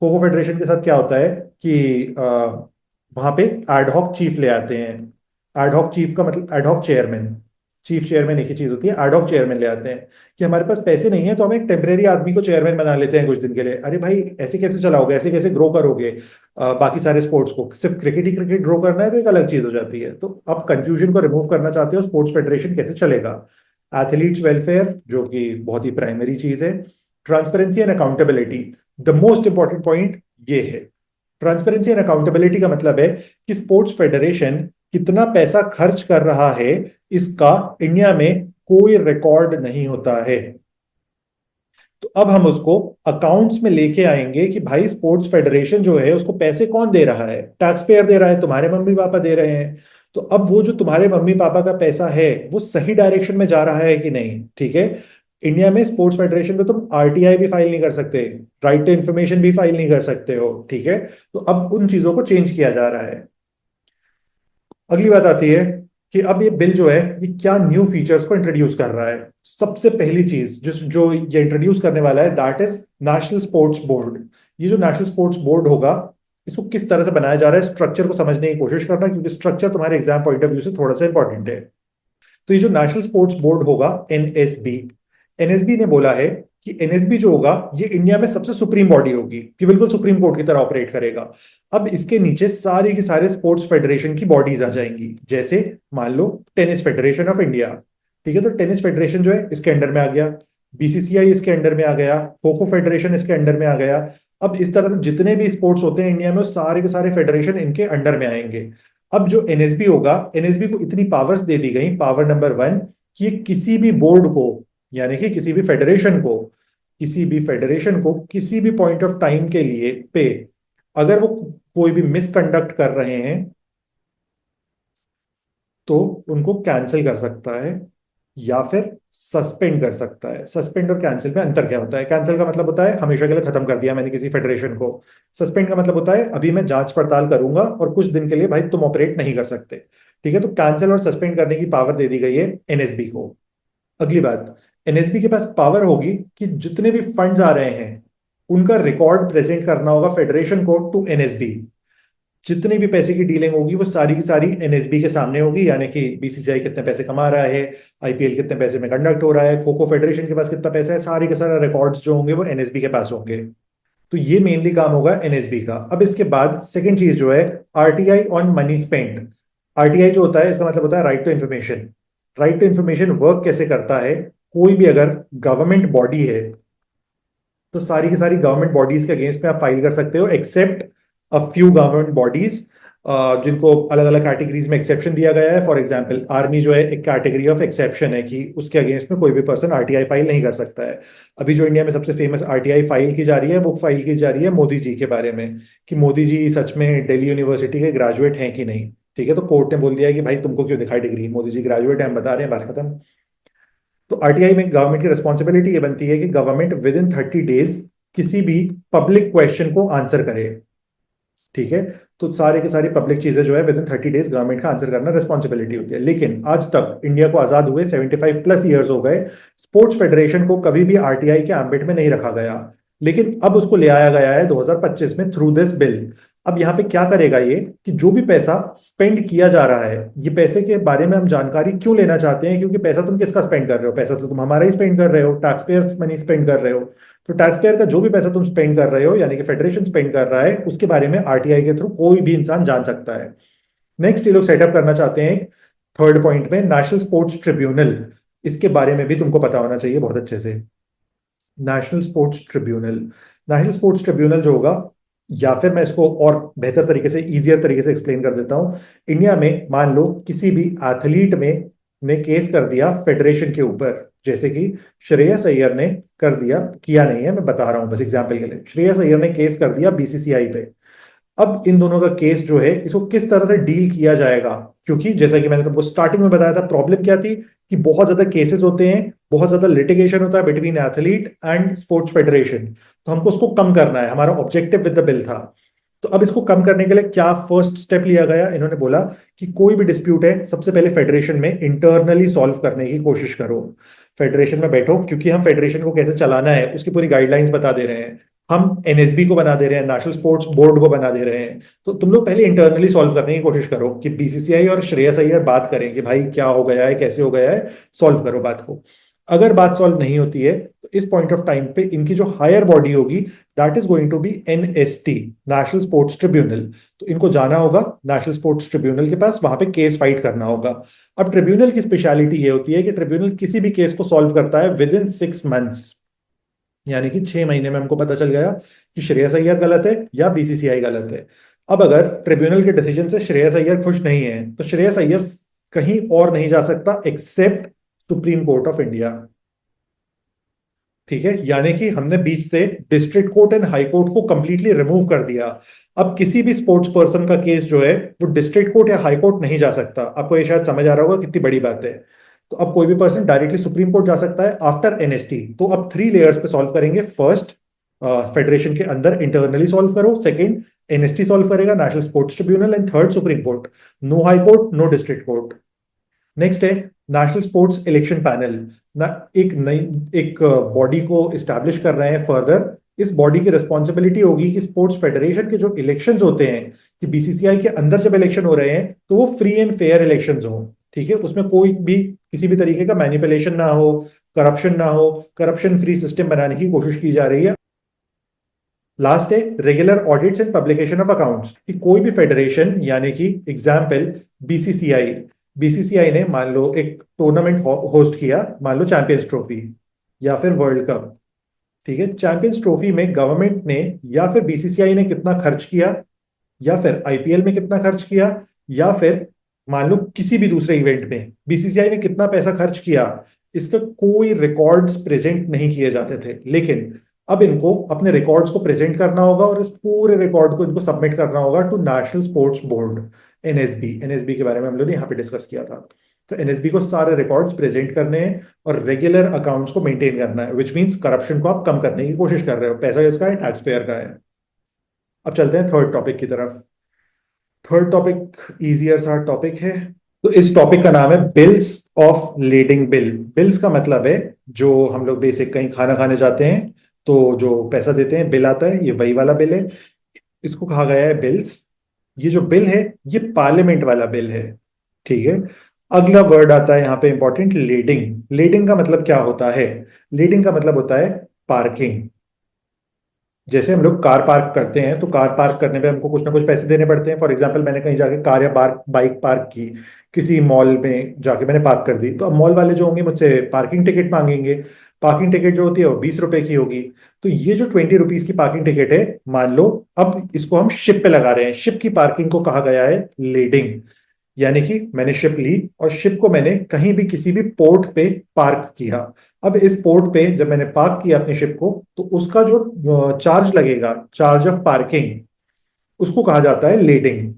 खो खो फेडरेशन के साथ क्या होता है कि वहां पे एडहॉक चीफ ले आते हैं। एडहॉक चीफ का मतलब एडहॉक चेयरमैन, चीफ चेयरमैन एक ही चीज होती है, एडहॉक चेयरमैन ले आते हैं कि हमारे पास पैसे नहीं है तो हम एक टेम्परेरी आदमी को चेयरमैन बना लेते हैं कुछ दिन के लिए। अरे भाई ऐसे कैसे चलाओगे, ऐसे कैसे ग्रो करोगे बाकी सारे स्पोर्ट्स को, सिर्फ क्रिकेट ही क्रिकेट ग्रो करना है तो एक अलग चीज हो जाती है। तो अब कंफ्यूजन को रिमूव करना चाहते हो, स्पोर्ट्स फेडरेशन कैसे चलेगा, एथलीट्स वेलफेयर जो कि बहुत ही प्राइमरी चीज है, transparency and accountability, the most important point ये है। ट्रांसपेरेंसी एंड अकाउंटेबिलिटी का मतलब है कि स्पोर्ट्स फेडरेशन कितना पैसा खर्च कर रहा है इसका इंडिया में कोई रिकॉर्ड नहीं होता है। तो अब हम उसको अकाउंट्स में लेके आएंगे कि भाई स्पोर्ट्स फेडरेशन जो है उसको पैसे कौन दे रहा है, टैक्स पेयर दे रहा है, तुम्हारे मम्मी पापा दे रहे हैं। तो अब वो जो तुम्हारे मम्मी पापा का पैसा है वो सही डायरेक्शन में जा रहा है कि नहीं। ठीक है, इंडिया में स्पोर्ट्स फेडरेशन में तुम आरटीआई भी फाइल नहीं कर सकते, राइट टू इन्फॉर्मेशन भी फाइल नहीं कर सकते हो। ठीक है, तो अब उन चीजों को चेंज किया जा रहा है। अगली बात आती है कि अब ये बिल जो है ये क्या न्यू फीचर्स को इंट्रोड्यूस कर रहा है। सबसे पहली चीज जिस जो ये इंट्रोड्यूस करने वाला है that is national sports board. ये जो नेशनल स्पोर्ट्स बोर्ड होगा इसको किस तरह से बनाया जा रहा है, स्ट्रक्चर को समझने की कोशिश करना, क्योंकि स्ट्रक्चर तुम्हारे एग्जाम पॉइंट ऑफ व्यू से थोड़ा सा इंपॉर्टेंट है। तो ये जो नेशनल स्पोर्ट्स बोर्ड होगा एनएसबी, एनएसबी ने बोला है कि एनएसबी जो होगा ये इंडिया में सबसे सुप्रीम बॉडी होगी, कि बिल्कुल सुप्रीम कोर्ट की तरह ऑपरेट करेगा। अब इसके नीचे सारी की सारे स्पोर्ट्स फेडरेशन की बॉडीज आ जाएंगी, जैसे मान लो टेनिस फेडरेशन ऑफ इंडिया। ठीक है, तो टेनिस फेडरेशन जो है इसके अंडर में आ गया, बीसीसीआई इसके अंडर में आ गया, खो खो फेडरेशन इसके अंडर में आ गया। अब इस तरह से जितने भी स्पोर्ट्स होते हैं इंडिया में सारे के सारे फेडरेशन इनके अंडर में आएंगे। अब जो एनएसबी होगा, एनएसबी को इतनी पावर्स दे दी गई, पावर नंबर 1 कि ये किसी भी बोर्ड को, यानी कि किसी भी फेडरेशन को, किसी भी फेडरेशन को किसी भी पॉइंट ऑफ टाइम के लिए पे अगर वो कोई भी मिसकंडक्ट कर रहे हैं तो उनको कैंसिल कर सकता है या फिर सस्पेंड कर सकता है। सस्पेंड और कैंसिल में अंतर क्या होता है? कैंसिल का मतलब होता है हमेशा के लिए खत्म कर दिया मैंने किसी फेडरेशन को। सस्पेंड का मतलब होता है अभी मैं जांच पड़ताल करूंगा और कुछ दिन के लिए भाई तुम ऑपरेट नहीं कर सकते। ठीक है, तो कैंसिल और सस्पेंड करने की पावर दे दी गई है एनएसबी को। अगली बात, एनएसबी के पास पावर होगी कि जितने भी फंड्स आ रहे हैं उनका रिकॉर्ड प्रेजेंट करना होगा फेडरेशन को टू एनएसबी। जितनी भी पैसे की डीलिंग होगी वो सारी की सारी एनएसबी के सामने होगी, यानी कि बीसीसीआई कितने पैसे कमा रहा है, आईपीएल कितने पैसे में कंडक्ट हो रहा है, खो खो फेडरेशन के पास कितना पैसा है, सारे के सारे रिकॉर्ड्स जो होंगे वो एनएसबी के पास होंगे। तो ये मेनली काम होगा एनएसबी का। अब इसके बाद सेकंड चीज जो है RTI on money spent. RTI जो होता है इसका मतलब होता है right to information. Right to information work कैसे करता है, कोई भी अगर गवर्नमेंट बॉडी है तो सारी की सारी गवर्नमेंट बॉडीज के अगेंस्ट में आप फाइल कर सकते हो, except a few government bodies जिनको अलग अलग कैटेगरीज में एक्सेप्शन दिया गया है। फॉर एग्जांपल आर्मी जो है एक कैटेगरी ऑफ एक्सेप्शन है कि उसके अगेंस्ट में कोई भी पर्सन आरटीआई फाइल नहीं कर सकता है। अभी जो इंडिया में सबसे फेमस आरटीआई फाइल की जा रही है वो फाइल की जा रही है मोदी जी के बारे में, कि मोदी जी सच में दिल्ली यूनिवर्सिटी के ग्रेजुएट हैं कि नहीं। ठीक है, तो कोर्ट ने बोल दिया है कि भाई तुमको क्यों दिखाई डिग्री, मोदी जी ग्रेजुएट है, हम बता रहे हैं, बात खत्म। तो आरटीआई में गवर्नमेंट की रिस्पॉन्सिबिलिटी ये बनती है कि गवर्नमेंट विद इन 30 डेज किसी भी पब्लिक क्वेश्चन को आंसर करे। ठीक है, तो सारे के सारी पब्लिक चीजें जो है विद इन 30 डेज गवर्नमेंट का आंसर करना रिस्पॉन्सिबिलिटी होती है। लेकिन आज तक इंडिया को आजाद हुए 75+ ईयर्स हो गए, स्पोर्ट्स फेडरेशन को कभी भी आरटीआई के एम्बिट में नहीं रखा गया। लेकिन अब उसको ले आया गया है 2025 में थ्रू दिस बिल। अब यहाँ पे क्या करेगा ये कि जो भी पैसा स्पेंड किया जा रहा है, ये पैसे के बारे में हम जानकारी क्यों लेना चाहते हैं, क्योंकि पैसा तुम किसका स्पेंड कर रहे हो, पैसा तो तुम हमारा ही स्पेंड कर रहे हो, टैक्स पेयर्स मनी स्पेंड कर रहे हो। तो टैक्स पेयर का जो भी पैसा तुम स्पेंड कर रहे हो, यानी कि फेडरेशन स्पेंड कर रहा है, उसके बारे में आरटीआई के थ्रू कोई भी इंसान जान सकता है। नेक्स्ट ये लोग सेटअप करना चाहते हैं थर्ड पॉइंट में नेशनल स्पोर्ट्स ट्रिब्यूनल। इसके बारे में भी तुमको पता होना चाहिए बहुत अच्छे से। National sports tribunal, national sports tribunal जो होगा, या फिर मैं इसको और बेहतर तरीके से, इजियर तरीके से एक्सप्लेन कर देता हूं। इंडिया में मान लो किसी भी एथलीट में ने केस कर दिया फेडरेशन के ऊपर, जैसे कि श्रेयस अय्यर ने कर दिया, किया नहीं है, मैं बता रहा हूं बस एग्जांपल के लिए, श्रेयस अय्यर ने केस कर दिया बीसीसीआई पे। अब इन दोनों का केस जो है, इसको किस तरह से डील किया जाएगा, क्योंकि जैसा कि मैंने तुमको स्टार्टिंग में बताया था, प्रॉब्लम क्या थी कि बहुत ज्यादा केसेस होते हैं, बहुत ज्यादा लिटिगेशन होता है between athlete and sports federation. तो हमको उसको कम करना है, हमारा ऑब्जेक्टिव विद द बिल था। तो अब इसको कम करने के लिए क्या फर्स्ट स्टेप लिया गया, इन्होंने बोला कि कोई भी डिस्प्यूट है सबसे पहले फेडरेशन में इंटरनली सॉल्व करने की कोशिश करो। फेडरेशन में बैठो, क्योंकि हम फेडरेशन को कैसे चलाना है उसकी पूरी गाइडलाइंस बता दे रहे हैं, हम एनएसबी को बना दे रहे हैं, नेशनल स्पोर्ट्स बोर्ड को बना दे रहे हैं। तो तुम लोग पहले इंटरनली सॉल्व करने की कोशिश करो कि बीसीसीआई और श्रेयस अय्यर बात करें कि भाई क्या हो गया है, कैसे हो गया है, सॉल्व करो बात को। अगर बात सॉल्व नहीं होती है तो इस पॉइंट ऑफ टाइम पे इनकी जो हायर बॉडी होगी, that is going to be NST, national sports tribunal. तो इनको जाना होगा नेशनल स्पोर्ट्स ट्रिब्यूनल के पास, वहां पे केस फाइट करना होगा। अब ट्रिब्यूनल की स्पेशलिटी ये होती है कि ट्रिब्यूनल किसी भी केस को सॉल्व करता है विद इन 6 मंथ्स, यानी कि 6 महीने में हमको पता चल गया कि श्रेयस अय्यर गलत है या बीसीसीआई गलत है। अब अगर ट्रिब्यूनल के डिसीजन से श्रेयस अय्यर खुश नहीं है, तो श्रेयस अय्यर कहीं और नहीं जा सकता except supreme court of India. ठीक है, यानी कि हमने बीच से district court and high court को कंप्लीटली रिमूव कर दिया। अब किसी भी स्पोर्ट्स पर्सन का केस जो है वो डिस्ट्रिक्ट कोर्ट या हाई कोर्ट नहीं जा सकता। आपको ये शायद समझ आ रहा होगा कितनी बड़ी बात है। तो अब कोई भी पर्सन डायरेक्टली सुप्रीम कोर्ट जा सकता है आफ्टर एनएसटी। तो अब 3 लेयर्स पे सॉल्व करेंगे। फर्स्ट, फेडरेशन के अंदर इंटरनली सॉल्व करो। सेकंड, एनएसटी सॉल्व करेगा, national sports tribunal. And third, supreme court. No high court, no district court. Next है नेशनल स्पोर्ट्स इलेक्शन पैनल। ना एक नई एक बॉडी को इस्टेब्लिश कर रहे हैं फर्दर। इस बॉडी की रिस्पॉन्सिबिलिटी होगी कि स्पोर्ट्स फेडरेशन के जो इलेक्शंस होते हैं, कि बीसीसीआई के अंदर जब इलेक्शन हो रहे हैं तो वो फ्री एंड फेयर इलेक्शंस हो। ठीक है, उसमें कोई भी किसी भी तरीके का मैनिपुलेशन ना हो, करप्शन ना हो, करप्शन फ्री सिस्टम बनाने की कोशिश की जा रही है। लास्ट है regular audits and publication of accounts, कि कोई भी फेडरेशन, यानी कि एग्जाम्पल बीसीसीआई, बीसीसीआई ने मान लो एक टूर्नामेंट होस्ट किया, मान लो चैंपियंस ट्रॉफी या फिर वर्ल्ड कप। ठीक है, चैंपियंस ट्रॉफी में गवर्नमेंट ने या फिर बीसीसीआई ने कितना खर्च किया, या फिर आईपीएल में कितना खर्च किया, या फिर मान लो किसी भी दूसरे इवेंट में बीसीसीआई ने कितना पैसा खर्च किया, इसका कोई रिकॉर्ड्स प्रेजेंट नहीं किए जाते थे। लेकिन अब इनको अपने रिकॉर्ड्स को प्रेजेंट करना होगा और इस पूरे रिकॉर्ड को इनको सबमिट करना होगा to national sports board, NSB. NSB के बारे में हम लोग ने यहाँ पे डिस्कस किया था। तो एनएसबी को सारे रिकॉर्ड्स प्रेजेंट करने हैं और रेगुलर अकाउंट्स को मेंटेन करना है, विच मींस करप्शन को आप कम करने की कोशिश कर रहे हो। पैसा किसका है? टैक्स पेयर का है। अब चलते हैं थर्ड टॉपिक की तरफ। थर्ड टॉपिक इजियर सा टॉपिक है। तो इस टॉपिक का नाम है bills of leading bill. Bills का मतलब है जो हम लोग बेसिक कहीं खाना खाने जाते हैं तो जो पैसा देते हैं, बिल आता है, ये वही वाला बिल है। इसको कहा गया है बिल्स। ये जो बिल है ये पार्लियामेंट वाला बिल है। ठीक है, अगला वर्ड आता है यहाँ पे इंपॉर्टेंट, लीडिंग। लीडिंग का मतलब क्या होता है? लीडिंग का मतलब होता है पार्किंग। जैसे हम लोग कार पार्क करते हैं तो कार पार्क करने पे हमको कुछ ना कुछ पैसे देने पड़ते हैं। फॉर एग्जांपल, मैंने कहीं जाके कार या बाइक पार्क की, किसी मॉल में जाके मैंने पार्क कर दी, तो अब मॉल वाले जो होंगे मुझसे पार्किंग टिकट मांगेंगे। पार्किंग टिकट जो होती है वो 20 रुपए की होगी। तो ये जो 20 रुपीज की पार्किंग टिकट है, मान लो अब इसको हम शिप पे लगा रहे हैं। शिप की पार्किंग को कहा गया है लीडिंग। यानी कि मैंने शिप ली और शिप को मैंने कहीं भी किसी भी पोर्ट पे पार्क किया। अब इस पोर्ट पे जब मैंने पार्क किया अपनी शिप को, तो उसका जो चार्ज लगेगा, चार्ज ऑफ पार्किंग, उसको कहा जाता है लीडिंग।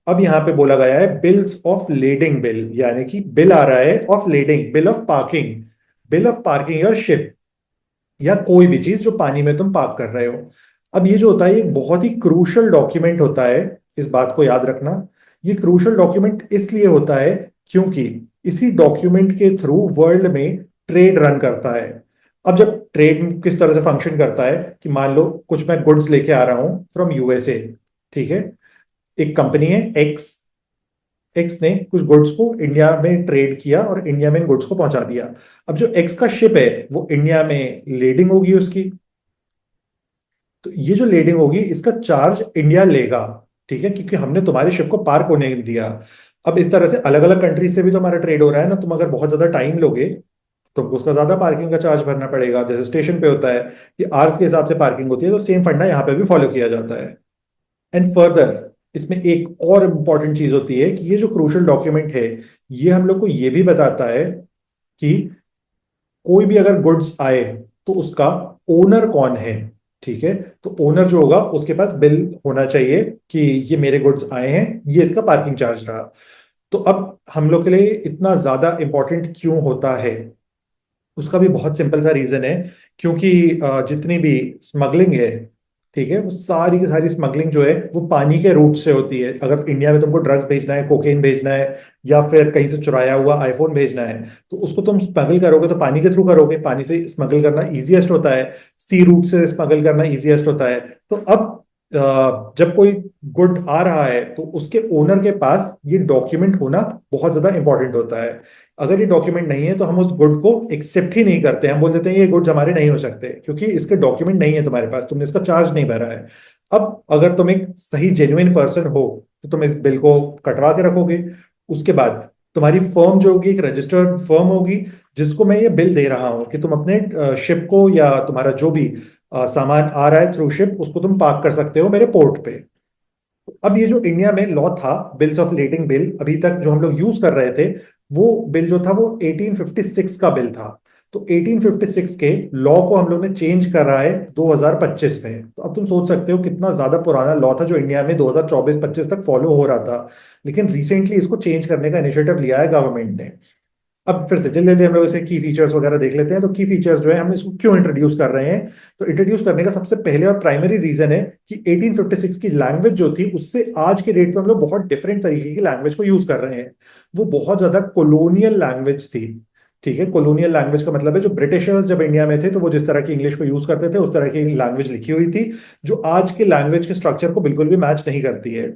अब यहां पे बोला गया है बिल्स ऑफ लीडिंग बिल, यानी कि बिल आ रहा है of leading, bill of parking. Bill of parking your ship, या कोई भी चीज जो पानी में तुम पार्क कर रहे हो। अब ये जो होता है ये एक बहुत ही क्रूशल डॉक्यूमेंट होता है, इस बात को याद रखना। ये क्रूशल डॉक्यूमेंट इसलिए होता है क्योंकि इसी डॉक्यूमेंट के थ्रू वर्ल्ड में ट्रेड रन करता है। अब जब ट्रेड किस तरह से फंक्शन करता है कि मान लो कुछ मैं गुड्स लेके आ रहा हूं फ्रॉम यूएसए, ठीक है। एक कंपनी है एक्स, एक्स ने कुछ गुड्स को इंडिया में ट्रेड किया और इंडिया में इन गुड्स को पहुंचा दिया। अब जो एक्स का शिप है वो इंडिया में लेडिंग होगी उसकी, तो ये जो लेडिंग होगी इसका चार्ज इंडिया लेगा, ठीक है, क्योंकि हमने तुम्हारे शिप को पार्क होने दिया। अब इस तरह से अलग अलग कंट्री से भी तो हमारा ट्रेड हो रहा है ना, तुम अगर बहुत ज्यादा टाइम लोगे तो उसका ज्यादा पार्किंग का चार्ज भरना पड़ेगा। जैसे स्टेशन पे होता है कि आवर्स के हिसाब से पार्किंग होती है, तो सेम फंडा यहाँ पे भी फॉलो किया जाता है। एंड फर्दर इसमें एक और इंपॉर्टेंट चीज होती है कि ये जो क्रूशियल डॉक्यूमेंट है, ये हम लोग को ये भी बताता है कि कोई भी अगर गुड्स आए तो उसका ओनर कौन है। ठीक है, तो ओनर जो होगा उसके पास बिल होना चाहिए कि ये मेरे गुड्स आए हैं, ये इसका पार्किंग चार्ज रहा। तो अब हम लोग के लिए इतना ज्यादा इंपॉर्टेंट क्यों होता है, उसका भी बहुत सिंपल सा रीजन है। क्योंकि जितनी भी स्मगलिंग है, ठीक है, वो सारी की सारी स्मगलिंग जो है वो पानी के रूट से होती है। अगर इंडिया में तुमको ड्रग्स भेजना है, कोकेन भेजना है, या फिर कहीं से चुराया हुआ आईफोन भेजना है, तो उसको तुम स्मगल करोगे तो पानी के थ्रू करोगे। पानी से स्मगल करना इजीएस्ट होता है, सी रूट से स्मगल करना इजीएस्ट होता है। तो अब जब कोई गुड आ रहा है तो उसके ओनर के पास ये डॉक्यूमेंट होना बहुत ज्यादा इंपॉर्टेंट होता है। अगर ये डॉक्यूमेंट नहीं है तो हम उस गुड को एक्सेप्ट ही नहीं करते हैं, हम बोल देते हैं ये गुड्स हमारे नहीं हो सकते, क्योंकि इसके डॉक्यूमेंट नहीं है तुम्हारे पास, तुमने इसका चार्ज नहीं भरा है। अब अगर तुम एक सही जेन्युइन पर्सन हो तो तुम इस बिल को कटवा के रखोगे। उसके बाद तुम्हारी फर्म जो होगी एक रजिस्टर्ड फर्म होगी, जिसको मैं ये बिल दे रहा हूं कि तुम अपने शिप को या तुम्हारा जो भी सामान आ रहा है थ्रू शिप, उसको तुम पार्क कर सकते हो मेरे पोर्ट पे। अब ये जो इंडिया में लॉ था, बिल्स ऑफ लेडिंग बिल, अभी तक जो हम लोग यूज कर रहे थे, वो बिल जो था वो 1856 का बिल था। तो 1856 के लॉ को हम लोग ने चेंज करा है 2025 में। तो अब तुम सोच सकते हो कितना ज्यादा पुराना लॉ था जो इंडिया में 2024-25 तक फॉलो हो रहा था, लेकिन रिसेंटली इसको चेंज करने का इनिशिएटिव लिया है गवर्नमेंट ने। अब फिर से जल्दी जल्दी हम लोग इसे की फीचर्स वगैरह देख लेते हैं। तो की फीचर्स जो है हम इसको क्यों इंट्रोड्यूस कर रहे हैं, तो इंट्रोड्यूस करने का सबसे पहले और प्राइमरी रीजन है कि 1856 की लैंग्वेज जो थी उससे आज के डेट में हम लोग बहुत डिफरेंट तरीके की लैंग्वेज को यूज कर रहे हैं। वो बहुत ज्यादा कोलोनियल लैंग्वेज थी। ठीक है, कोलोनियल लैंग्वेज का मतलब है जो ब्रिटिशर्स जब इंडिया में थे तो वो जिस तरह की इंग्लिश को यूज करते थे उस तरह की लैंग्वेज लिखी हुई थी, जो आज के लैंग्वेज के स्ट्रक्चर को बिल्कुल भी मैच नहीं करती है।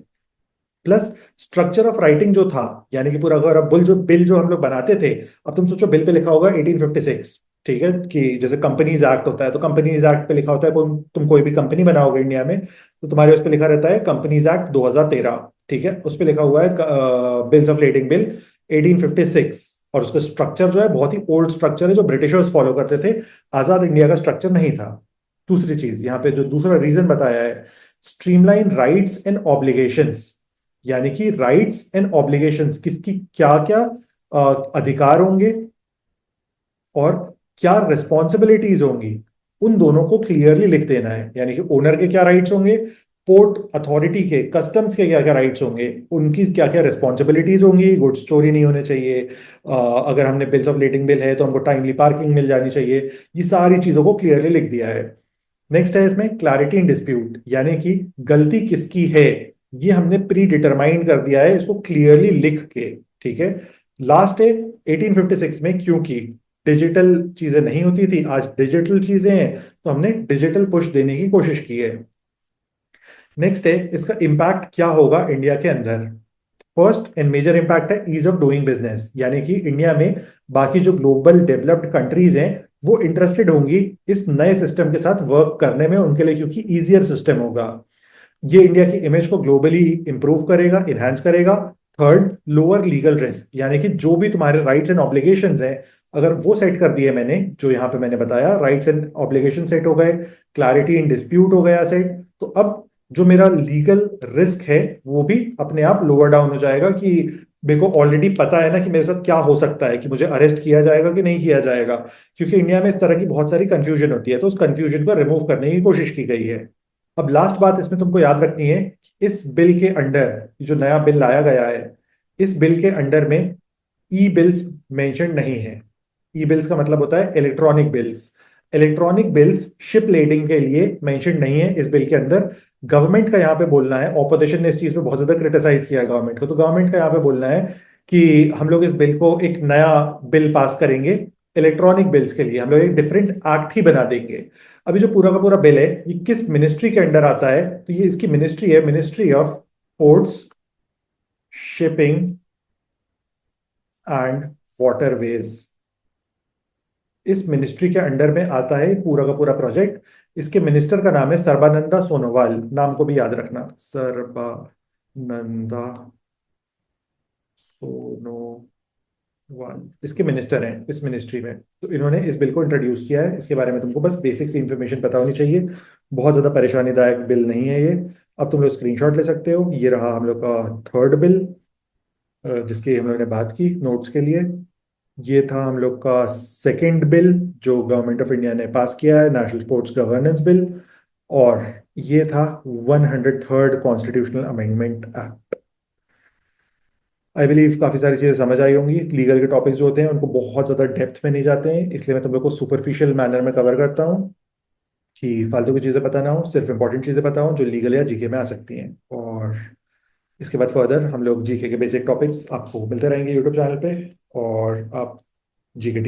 प्लस स्ट्रक्चर ऑफ राइटिंग जो था, यानी कि पूरा अगर अब बिल जो हम लोग बनाते थे, अब तुम सोचो बिल पे लिखा होगा 1856, ठीक है, कि जैसे कंपनीज एक्ट होता है तो कंपनीज एक्ट पे लिखा होता है, तुम कोई भी कंपनी बनाओगे इंडिया में तो तुम्हारे उस पे लिखा रहता है कंपनीज एक्ट 2013, ठीक है, उस पे लिखा हुआ है बिल्स ऑफ लेडिंग बिल 1856। और उसका स्ट्रक्चर जो है बहुत ही ओल्ड स्ट्रक्चर है जो ब्रिटिशर्स फॉलो करते थे, आजाद इंडिया का स्ट्रक्चर नहीं था। दूसरी चीज यहाँ पे जो दूसरा रीजन बताया है, स्ट्रीमलाइन राइट्स एंड ऑब्लिगेशंस, यानी कि राइट्स एंड ऑब्लिगेशंस किसकी क्या क्या अधिकार होंगे और क्या रिस्पॉन्सिबिलिटीज होंगी, उन दोनों को क्लियरली लिख देना है। यानी कि ओनर के क्या राइट्स होंगे, पोर्ट अथॉरिटी के कस्टम्स के क्या क्या राइट्स होंगे, उनकी क्या क्या रिस्पॉन्सिबिलिटीज होंगी, गुड्स चोरी नहीं होने चाहिए, अगर हमने बिल्स ऑफ लेडिंग बिल है तो हमको टाइमली पार्किंग मिल जानी चाहिए। ये सारी चीजों को क्लियरली लिख दिया है। नेक्स्ट है इसमें क्लैरिटी इन डिस्प्यूट, यानी कि गलती किसकी है ये हमने प्री डिटरमाइन कर दिया है इसको क्लियरली लिख के। ठीक है, लास्ट है 1856 में, क्योंकि डिजिटल चीजें नहीं होती थी, आज डिजिटल चीजें हैं, तो हमने डिजिटल पुश देने की कोशिश की है। नेक्स्ट है इसका इम्पैक्ट क्या होगा इंडिया के अंदर। फर्स्ट एंड मेजर इंपैक्ट है ईज ऑफ डूइंग बिजनेस, यानी कि इंडिया में बाकी जो ग्लोबल डेवलप्ड कंट्रीज हैं वो इंटरेस्टेड होंगी इस नए सिस्टम के साथ वर्क करने में उनके लिए, क्योंकि इजियर सिस्टम होगा। ये इंडिया की इमेज को ग्लोबली इंप्रूव करेगा, इनहेंस करेगा। थर्ड, लोअर लीगल रिस्क, यानी कि जो भी तुम्हारे राइट्स एंड ऑब्लिगेशंस हैं, अगर वो सेट कर दिए मैंने, जो यहाँ पे मैंने बताया राइट्स एंड ऑब्लिगेशन सेट हो गए, क्लैरिटी इन डिस्प्यूट हो गया सेट, तो अब जो मेरा लीगल रिस्क है वो भी अपने आप लोअर डाउन हो जाएगा कि मेरे को ऑलरेडी पता है ना कि मेरे साथ क्या हो सकता है, कि मुझे अरेस्ट किया जाएगा कि नहीं किया जाएगा। क्योंकि इंडिया में इस तरह की बहुत सारी कंफ्यूजन होती है, तो उस कंफ्यूजन को रिमूव करने की कोशिश की गई है। अब लास्ट बात इसमें तुमको याद रखनी है, इस बिल के अंडर जो नया बिल लाया गया है, इस बिल के अंडर में ई बिल्स मेंशन नहीं है। ई बिल्स का मतलब होता है electronic bills. Electronic bills ship lading के लिए मेंशन नहीं है इस बिल के अंदर। गवर्नमेंट का यहाँ पे बोलना है, ऑपोजिशन ने इस चीज पे बहुत ज्यादा क्रिटिसाइज किया है गवर्नमेंट को, तो गवर्नमेंट का यहाँ पे बोलना है कि हम लोग इस बिल को एक नया बिल पास करेंगे इलेक्ट्रॉनिक बिल्स के लिए हम लोग एक डिफरेंट एक्ट ही बना देंगे। अभी जो पूरा का पूरा बिल है ये किस मिनिस्ट्री के अंडर आता है, तो ये इसकी मिनिस्ट्री है, ministry of ports, shipping and waterways. इस मिनिस्ट्री के अंडर में आता है पूरा का पूरा प्रोजेक्ट। इसके मिनिस्टर का नाम है सर्बानंदा सोनोवाल, नाम को भी याद रखना, सर्बानंदा सोनोवाल इसके मिनिस्टर हैं इस मिनिस्ट्री में। तो इन्होंने इस बिल को इंट्रोड्यूस किया है, इसके बारे में तुमको बस बेसिक सी इंफॉर्मेशन पता होनी चाहिए। बहुत ज्यादा परेशानीदायक बिल नहीं है ये। अब तुम लोग स्क्रीनशॉट ले सकते हो, ये रहा हम लोग का थर्ड बिल जिसकी हम लोग ने बात की नोट्स के लिए। ये था हम लोग का सेकंड बिल जो गवर्नमेंट ऑफ इंडिया ने पास किया है, नेशनल स्पोर्ट्स गवर्नेंस बिल। और ये था 103rd constitutional amendment act. I believe काफी सारी चीजें समझ आई होंगी। लीगल के टॉपिक्स जो होते हैं उनको बहुत ज्यादा डेप्थ में नहीं जाते हैं, इसलिए मैं तुम लोग को सुपरफिशियल मैनर में कवर करता हूँ कि फालतू की चीजें पता ना हो, सिर्फ इंपॉर्टेंट चीजें पता हो जो लीगल या जीके में आ सकती हैं। और इसके बाद फर्दर हम लोग जीके के बेसिक टॉपिक्स आपको मिलते रहेंगे यूट्यूब चैनल पे, और आप जीके